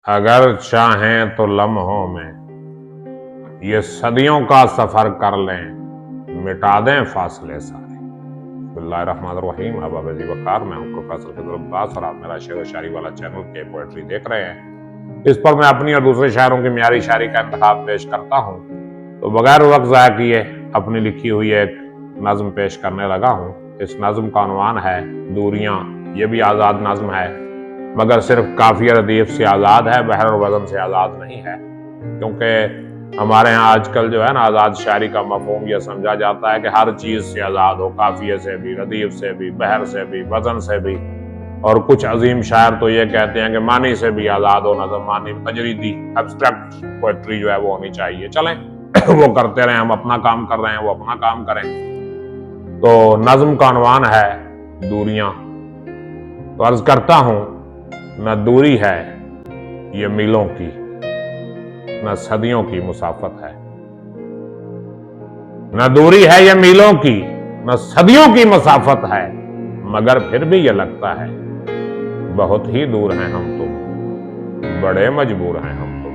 अगर चाहें तो लम्हों में ये सदियों का सफर कर लें, मिटा दें फासले सारे। बिस्मिल्लाहिर्रहमानिर्रहीम। अहबाब वक़ार, मैं हूं प्रोफेसर खिज़र अब्बास और आप मेरा शेर व शायरी वाला चैनल के पोएट्री देख रहे हैं। इस पर मैं अपनी और दूसरे शायरों की म्यारी शायरी का इंतखाब पेश करता हूं। तो बगैर वक्त ज़ाया किए अपनी लिखी हुई एक नज़्म पेश करने लगा हूं। इस नज़्म का उन्वान है दूरियां। ये भी आज़ाद नज़्म है, मगर सिर्फ काफिया रदीफ से आज़ाद है, बहर और वज़न से आज़ाद नहीं है। क्योंकि हमारे यहाँ आजकल जो है ना, आज़ाद शायरी का मफ़हूम यह समझा जाता है कि हर चीज़ से आज़ाद हो, काफिये से भी, रदीफ से भी, बहर से भी, वज़न से भी। और कुछ अजीम शायर तो ये कहते हैं कि मानी से भी आज़ाद हो। नज़्म मानी तजरीदी एब्स्ट्रैक्ट पोएट्री जो है वो होनी चाहिए। चलें वो करते रहें, हम अपना काम कर रहे हैं, वो अपना काम करें। तो नज़्म का उन्वान है दूरियां। तो अर्ज करता हूं, न दूरी है ये मीलों की, न सदियों की मुसाफत है। न दूरी है ये मीलों की, न सदियों की मुसाफत है, मगर फिर भी ये लगता है बहुत ही दूर हैं हम तुम, बड़े मजबूर हैं हम तुम।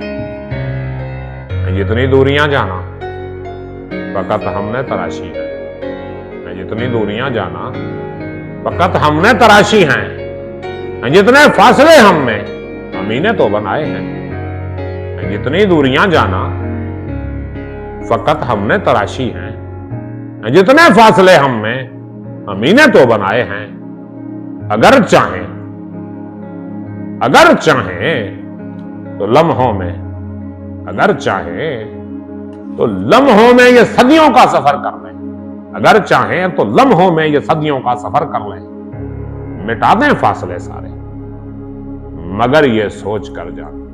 जितनी दूरियां जाना फकत हमने तराशी है। जितनी दूरियां जाना फकत हमने तराशी हैं। जितने फासले हम में अमीने तो बनाए हैं। जितनी दूरियां जाना फकत हमने तराशी हैं। जितने फासले हम में अमीने तो बनाए हैं। अगर चाहें तो लम्हों में, अगर चाहें तो लम्हों में ये सदियों का सफर कर लें। अगर चाहें तो लम्हों में ये सदियों का सफर कर लें, मिटा दें फासले सारे, मगर ये सोच कर जाना।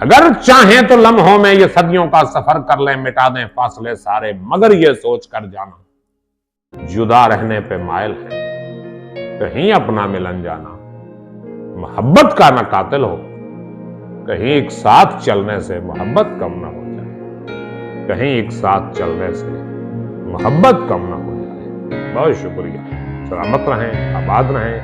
अगर चाहें तो लम्हों में ये सदियों का सफर कर लें, मिटा दें फासले सारे, मगर ये सोच कर जाना जुदा रहने पे मायल है, कहीं अपना मिलन जाना मोहब्बत का न कातिल हो। कहीं एक साथ चलने से मोहब्बत कम न हो जाए। कहीं एक साथ चलने से मोहब्बत कम न हो जाए। बहुत शुक्रिया। सलामत रहें, आबाद रहें।